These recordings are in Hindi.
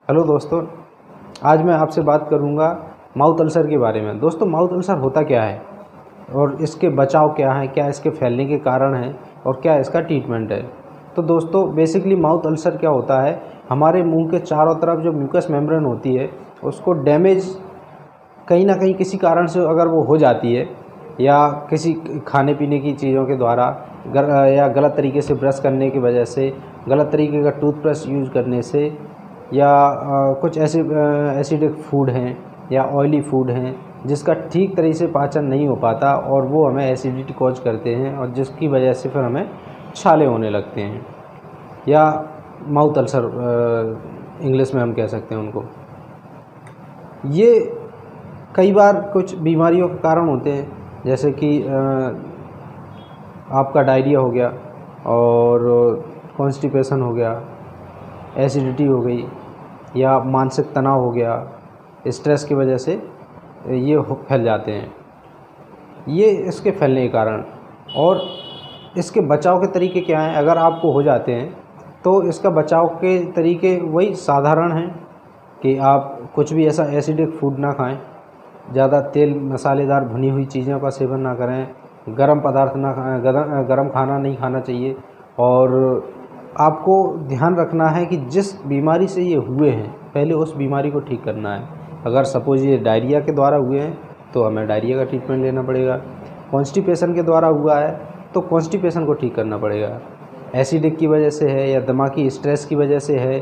हेलो दोस्तों, आज मैं आपसे बात करूंगा माउथ अल्सर के बारे में। दोस्तों, माउथ अल्सर होता क्या है और इसके बचाव क्या है, क्या इसके फैलने के कारण हैं और क्या इसका ट्रीटमेंट है। तो दोस्तों, बेसिकली माउथ अल्सर क्या होता है, हमारे मुंह के चारों तरफ जो म्यूकस मेम्ब्रेन होती है उसको डैमेज कहीं ना कहीं किसी कारण से अगर वो हो जाती है, या किसी खाने पीने की चीज़ों के द्वारा या गलत तरीके से ब्रश करने की वजह से, गलत तरीके का टूथब्रश यूज़ करने से, या कुछ ऐसे एसिडिक फूड हैं या ऑयली फूड हैं जिसका ठीक तरीके से पाचन नहीं हो पाता और वो हमें एसिडिटी कॉज करते हैं और जिसकी वजह से फिर हमें छाले होने लगते हैं, या माउथ अल्सर इंग्लिश में हम कह सकते हैं उनको। ये कई बार कुछ बीमारियों के कारण होते हैं, जैसे कि आपका डायरिया हो गया और कॉन्स्टिपेशन हो गया, एसिडिटी हो गई, या मानसिक तनाव हो गया, स्ट्रेस की वजह से ये फैल जाते हैं। ये इसके फैलने के कारण और इसके बचाव के तरीके क्या हैं। अगर आपको हो जाते हैं तो इसका बचाव के तरीके वही साधारण हैं कि आप कुछ भी ऐसा एसिडिक फूड ना खाएं, ज़्यादा तेल मसालेदार भुनी हुई चीज़ों का सेवन ना करें, गर्म पदार्थ ना खाएं, गर्म खाना नहीं खाना चाहिए। और आपको ध्यान रखना है कि जिस बीमारी से ये हुए हैं पहले उस बीमारी को ठीक करना है। अगर सपोज ये डायरिया के द्वारा हुए हैं तो हमें डायरिया का ट्रीटमेंट लेना पड़ेगा। कॉन्स्टिपेशन के द्वारा हुआ है तो कॉन्स्टिपेशन को ठीक करना पड़ेगा। एसिडिक की वजह से है या दिमागी स्ट्रेस की वजह से है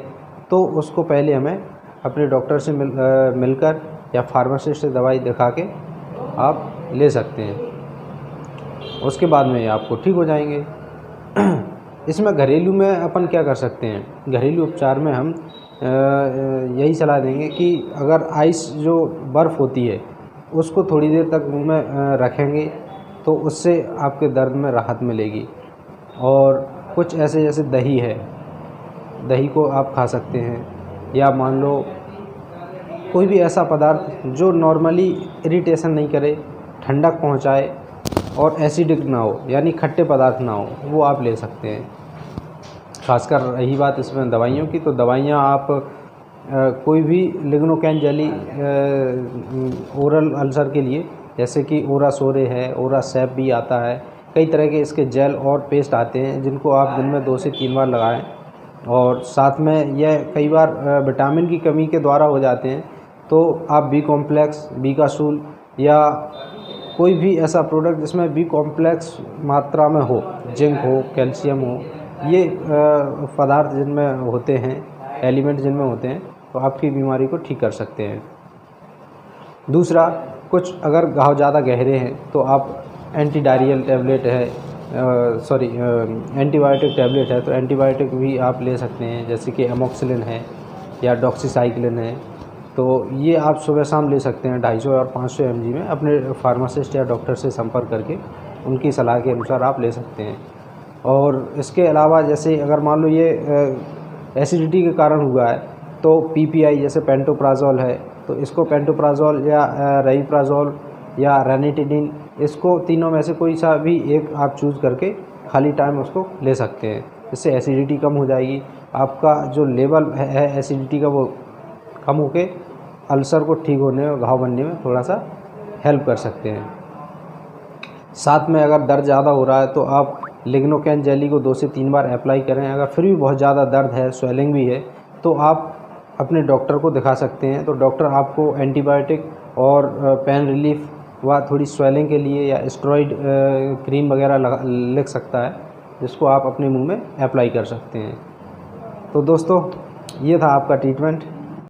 तो उसको पहले हमें अपने डॉक्टर से मिलकर या फार्मासिस्ट से दवाई दिखा के आप ले सकते हैं। उसके बाद में आपको ठीक हो जाएंगे। इसमें घरेलू में अपन क्या कर सकते हैं, घरेलू उपचार में हम यही सलाह देंगे कि अगर आइस जो बर्फ़ होती है उसको थोड़ी देर तक मुंह में रखेंगे तो उससे आपके दर्द में राहत मिलेगी। और कुछ ऐसे जैसे दही है, दही को आप खा सकते हैं, या मान लो कोई भी ऐसा पदार्थ जो नॉर्मली इरिटेशन नहीं करे, ठंडक पहुंचाए और एसिडिक ना हो यानी खट्टे पदार्थ ना हो, वो आप ले सकते हैं। खासकर रही बात इसमें दवाइयों की, तो दवाइयाँ आप कोई भी लिग्नोकैन जेली ओरल अल्सर के लिए, जैसे कि ओरासोरे है, ओरासेप भी आता है, कई तरह के इसके जेल और पेस्ट आते हैं जिनको आप दिन में 2 से 3 बार लगाएं। और साथ में यह कई बार विटामिन की कमी के द्वारा हो जाते हैं तो आप बी कॉम्प्लेक्स, बी कासूल या कोई भी ऐसा प्रोडक्ट जिसमें बी कॉम्प्लेक्स मात्रा में हो, जिंक हो, कैल्शियम हो, ये पदार्थ जिनमें होते हैं, एलिमेंट जिनमें होते हैं, तो आपकी बीमारी को ठीक कर सकते हैं। दूसरा, कुछ अगर घाव ज़्यादा गहरे हैं तो आप एंटी डायरियल टैबलेट है, एंटीबायोटिक टैबलेट है तो एंटीबायोटिक भी आप ले सकते हैं, जैसे कि एमोक्सिलिन है या डॉक्सीसाइक्लिन है। तो ये आप सुबह शाम ले सकते हैं 250 और 500 mg में। अपने फार्मासिस्ट या डॉक्टर से संपर्क करके उनकी सलाह के अनुसार आप ले सकते हैं। और इसके अलावा जैसे अगर मान लो ये एसिडिटी के कारण हुआ है तो पीपीआई जैसे पेंटोप्राजोल है तो इसको पेंटोप्राजोल या रेइप्राजोल या रेनिटिडिन, इसको तीनों में से कोई सा भी एक आप चूज़ करके खाली टाइम उसको ले सकते हैं। इससे एसिडिटी कम हो जाएगी, आपका जो लेवल है एसिडिटी का वो कम होके अल्सर को ठीक होने और घाव बनने में थोड़ा सा हेल्प कर सकते हैं। साथ में अगर दर्द ज़्यादा हो रहा है तो आप लिग्नोकैन जेली को 2 से 3 बार अप्लाई करें। अगर फिर भी बहुत ज़्यादा दर्द है, स्वेलिंग भी है, तो आप अपने डॉक्टर को दिखा सकते हैं। तो डॉक्टर आपको एंटीबायोटिक और पेन रिलीफ व थोड़ी स्वेलिंग के लिए या स्टेरॉइड क्रीम वगैरह लिख सकता है, जिसको आप अपने मुंह में अप्लाई कर सकते हैं। तो दोस्तों, ये था आपका ट्रीटमेंट।